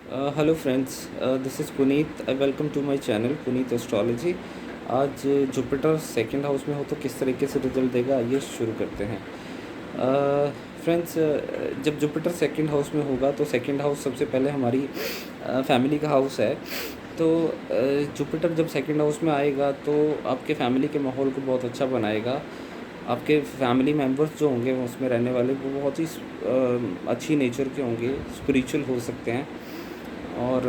Hello friends, this is Puneet. I welcome to my channel Puneet astrology. आज Jupiter second house में हो तो किस तरीके से रिजल्ट देगा, आइए शुरू करते हैं। फ्रेंड्स, जब जुपिटर सेकंड हाउस में होगा तो सेकंड हाउस सबसे पहले हमारी फैमिली का हाउस है। तो जुपिटर जब सेकंड हाउस में आएगा तो आपके फैमिली के माहौल को बहुत अच्छा बनाएगा। आपके फैमिली मेम्बर्स जो होंगे उसमें रहने वाले वो बहुत ही अच्छी नेचर के होंगे, स्पिरिचुअल हो सकते हैं। और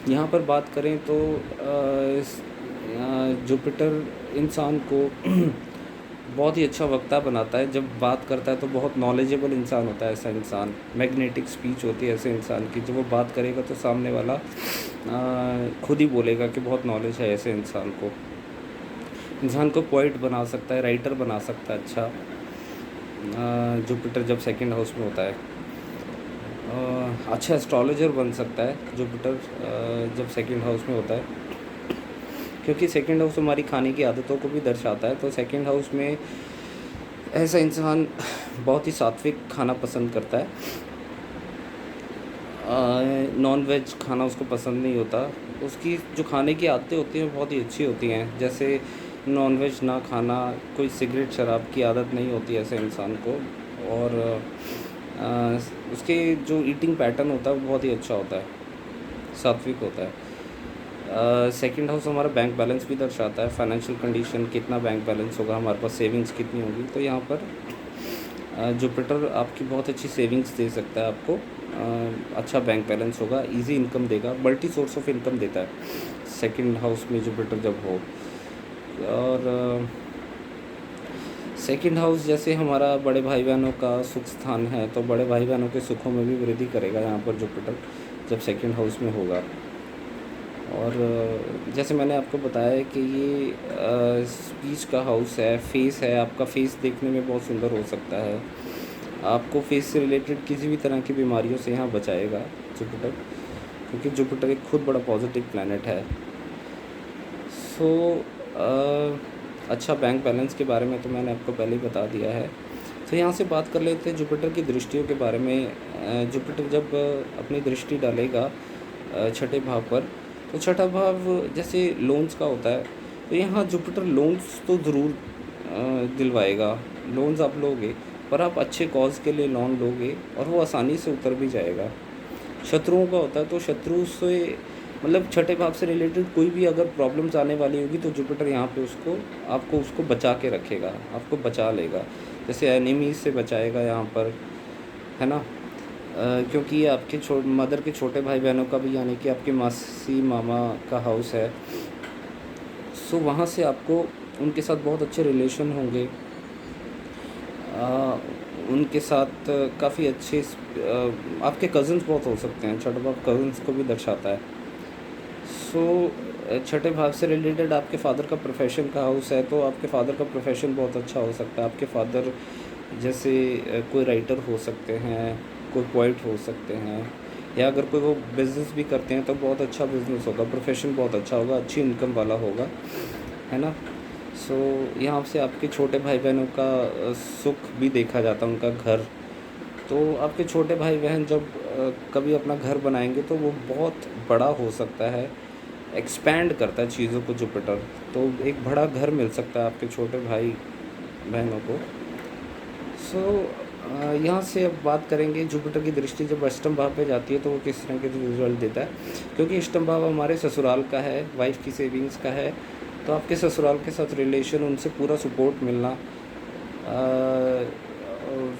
यहाँ पर बात करें तो जुपिटर इंसान को बहुत ही अच्छा वक्ता बनाता है। जब बात करता है तो बहुत नॉलेजेबल इंसान होता है ऐसा इंसान। मैग्नेटिक स्पीच होती है ऐसे इंसान की, जब वो बात करेगा तो सामने वाला खुद ही बोलेगा कि बहुत नॉलेज है ऐसे इंसान को। इंसान को पोइट बना सकता है, राइटर बना सकता है अच्छा, जुपिटर जब सेकंड हाउस में होता है। अच्छा एस्ट्रोलॉजर बन सकता है जुपिटर जब सेकंड हाउस में होता है, क्योंकि सेकंड हाउस हमारी खाने की आदतों को भी दर्शाता है। तो सेकंड हाउस में ऐसा इंसान बहुत ही सात्विक खाना पसंद करता है। नॉन वेज खाना उसको पसंद नहीं होता। उसकी जो खाने की आदतें होती हैं बहुत ही अच्छी होती हैं, जैसे नॉन वेज ना खाना, कोई सिगरेट शराब की आदत नहीं होती ऐसे इंसान को। और उसके जो ईटिंग पैटर्न होता है वो बहुत ही अच्छा होता है, सात्विक होता है। सेकंड हाउस हमारा बैंक बैलेंस भी दर्शाता है, फाइनेंशियल कंडीशन, कितना बैंक बैलेंस होगा, हमारे पास सेविंग्स कितनी होगी। तो यहाँ पर जुपिटर आपकी बहुत अच्छी सेविंग्स दे सकता है आपको। अच्छा बैंक बैलेंस होगा, इजी इनकम देगा, मल्टी सोर्स ऑफ इनकम देता है सेकंड हाउस में जुपिटर जब हो। और सेकंड हाउस जैसे हमारा बड़े भाई बहनों का सुख स्थान है, तो बड़े भाई बहनों के सुखों में भी वृद्धि करेगा यहाँ पर जुपिटर जब सेकंड हाउस में होगा। और जैसे मैंने आपको बताया है कि ये स्पीच का हाउस है, फेस है, आपका फेस देखने में बहुत सुंदर हो सकता है। आपको फेस से रिलेटेड किसी भी तरह की बीमारियों से यहाँ बचाएगा जुपिटर, क्योंकि जुपिटर एक खुद बड़ा पॉजिटिव प्लैनेट है। सो अच्छा बैंक बैलेंस के बारे में तो मैंने आपको पहले ही बता दिया है। तो यहाँ से बात कर लेते हैं जुपिटर की दृष्टियों के बारे में। जुपिटर जब अपनी दृष्टि डालेगा छठे भाव पर, तो छठा भाव जैसे लोन्स का होता है, तो यहाँ जुपिटर लोन्स तो ज़रूर दिलवाएगा। लोन्स आप लोगे, पर आप अच्छे कॉज के लिए लोन लोगे और वो आसानी से उतर भी जाएगा। शत्रुओं का होता है, तो शत्रु से मतलब छठे भाव से रिलेटेड कोई भी अगर प्रॉब्लम्स आने वाली होगी तो जुपिटर यहाँ पे उसको आपको उसको बचा के रखेगा, आपको बचा लेगा। जैसे एनिमीज से बचाएगा यहाँ पर, है ना। क्योंकि ये आपके मदर के छोटे भाई बहनों का भी, यानी कि आपके मासी मामा का हाउस है। सो वहाँ से आपको उनके साथ बहुत अच्छे रिलेशन होंगे। उनके साथ काफ़ी अच्छे आपके कज़न्स बहुत हो सकते हैं। छठा भाव कज़न्स को भी दर्शाता है। सो छठे भाव से रिलेटेड आपके फादर का प्रोफेशन का हाउस है, तो आपके फादर का प्रोफेशन बहुत अच्छा हो सकता है। आपके फादर जैसे कोई राइटर हो सकते हैं, कोई पोइट हो सकते हैं, या अगर कोई वो बिज़नेस भी करते हैं तो बहुत अच्छा बिज़नेस होगा, प्रोफेशन बहुत अच्छा होगा, अच्छी इनकम वाला होगा, है ना। सो यहाँ से आपके छोटे भाई बहनों का सुख भी देखा जाता है, उनका घर। तो आपके छोटे भाई बहन जब कभी अपना घर बनाएंगे तो वो बहुत बड़ा हो सकता है, एक्सपैंड करता है चीज़ों को जुपिटर। तो एक बड़ा घर मिल सकता है आपके छोटे भाई बहनों को। सो यहाँ से अब बात करेंगे जुपिटर की दृष्टि जब अष्टम भाव पे जाती है तो वो किस तरह के रिजल्ट देता है। क्योंकि अष्टम भाव हमारे ससुराल का है, वाइफ की सेविंग्स का है, तो आपके ससुराल के साथ रिलेशन, उनसे पूरा सपोर्ट मिलना,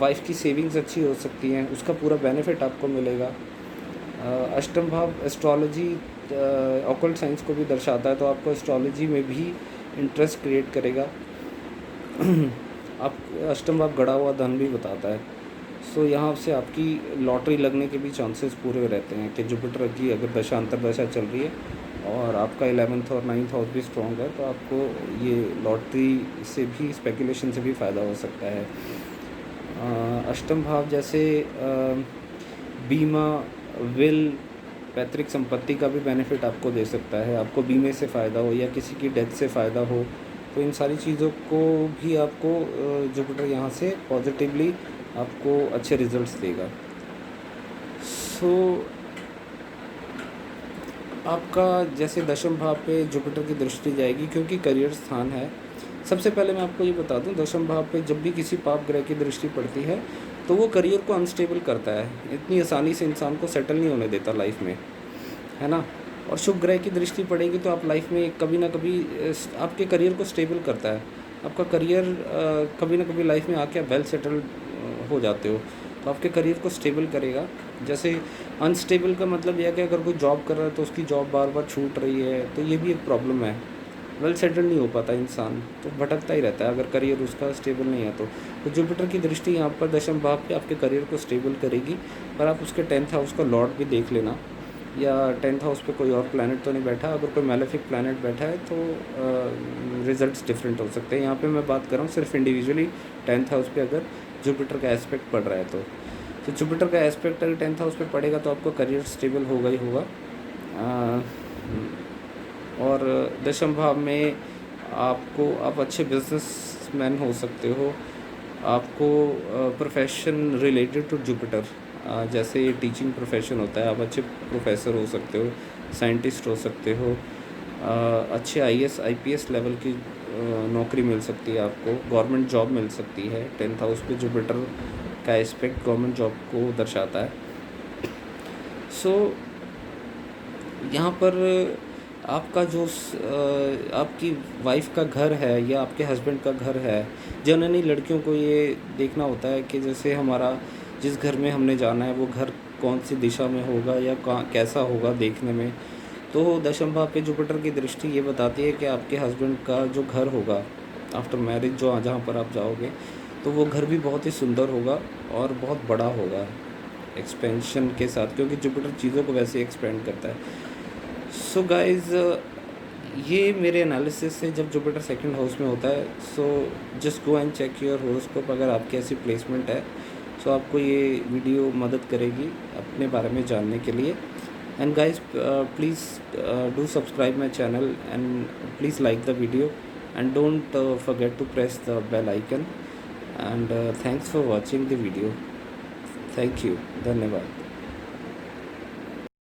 वाइफ की सेविंग्स अच्छी हो सकती हैं, उसका पूरा बेनिफिट आपको मिलेगा। अष्टम भाव एस्ट्रोलॉजी ऑकल्ट साइंस को भी दर्शाता है, तो आपको एस्ट्रोलॉजी में भी इंटरेस्ट क्रिएट करेगा। आप अष्टम भाव गड़ा हुआ धन भी बताता है। सो यहाँ से आपकी लॉटरी लगने के भी चांसेस पूरे रहते हैं कि जुपिटर की अगर दशा अंतर दशा चल रही है और आपका 11th और 9th हाउस भी स्ट्रॉन्ग है, तो आपको ये लॉटरी से भी, स्पेकुलेशन से भी फ़ायदा हो सकता है। अष्टम भाव जैसे बीमा, विल, पैतृक संपत्ति का भी बेनिफिट आपको दे सकता है। आपको बीमे से फ़ायदा हो या किसी की डेथ से फ़ायदा हो, तो इन सारी चीज़ों को भी आपको जुपिटर यहाँ से पॉजिटिवली आपको अच्छे रिजल्ट्स देगा। सो आपका जैसे दशम भाव पे जुपिटर की दृष्टि जाएगी, क्योंकि करियर स्थान है। सबसे पहले मैं आपको ये बता दूं, दशम भाव पे जब भी किसी पाप ग्रह की दृष्टि पड़ती है तो वो करियर को अनस्टेबल करता है, इतनी आसानी से इंसान को सेटल नहीं होने देता लाइफ में, है ना। और शुभ ग्रह की दृष्टि पड़ेगी तो आप लाइफ में कभी ना कभी आपके करियर को स्टेबल करता है। आपका करियर कभी ना कभी लाइफ में आके आप वेल सेटल हो जाते हो, तो आपके करियर को स्टेबल करेगा। जैसे अनस्टेबल का मतलब यह है कि अगर कोई जॉब कर रहा है तो उसकी जॉब बार बार छूट रही है, तो ये भी एक प्रॉब्लम है। वेल सेटल नहीं हो पाता इंसान, तो भटकता ही रहता है अगर करियर उसका स्टेबल नहीं है तो जुपिटर की दृष्टि यहाँ पर दशम भाव पे आपके करियर को स्टेबल करेगी। पर आप उसके 10th हाउस का लॉर्ड भी देख लेना, या 10th हाउस पे कोई और प्लैनेट तो नहीं बैठा। अगर कोई मैलेफिक प्लैनेट बैठा है तो रिजल्ट्स डिफरेंट हो सकते हैं। यहाँ पे मैं बात कर रहा हूँ सिर्फ इंडिविजुअली 10th हाउस पे अगर जुपिटर का एस्पेक्ट पड़ रहा है तो जुपिटर का एस्पेक्ट अगर 10th हाउस पे पड़ेगा तो आपको करियर स्टेबल होगा ही होगा। और दशम भाव में आप अच्छे बिजनेसमैन हो सकते हो। आपको प्रोफेशन रिलेटेड टू जुपिटर, जैसे ये टीचिंग प्रोफेशन होता है, आप अच्छे प्रोफेसर हो सकते हो, साइंटिस्ट हो सकते हो, अच्छे IAS IPS लेवल की नौकरी मिल सकती है आपको, गवर्नमेंट जॉब मिल सकती है। 10th हाउस पे जुपिटर का एस्पेक्ट गवर्नमेंट जॉब को दर्शाता है। सो यहाँ पर आपका जो आपकी वाइफ का घर है या आपके हस्बैंड का घर है, जनरली लड़कियों को ये देखना होता है कि जैसे हमारा जिस घर में हमने जाना है वो घर कौन सी दिशा में होगा या कैसा होगा देखने में। तो दशम भाव पे जुपिटर की दृष्टि ये बताती है कि आपके हस्बैंड का जो घर होगा आफ्टर मैरिज, जो जहाँ पर आप जाओगे, तो वो घर भी बहुत ही सुंदर होगा और बहुत बड़ा होगा एक्सपेंशन के साथ, क्योंकि जुपिटर चीज़ों को वैसे एक्सपेंड करता है। सो गाइज़, ये मेरे एनालिसिस से जब जुपिटर सेकंड हाउस में होता है, so just go and check your horoscope. अगर आपकी ऐसी प्लेसमेंट है सो आपको ये वीडियो मदद करेगी अपने बारे में जानने के लिए। And guys, please do subscribe my channel and please like the video and don't forget to press the bell icon, and thanks for watching the video. Thank you. धन्यवाद।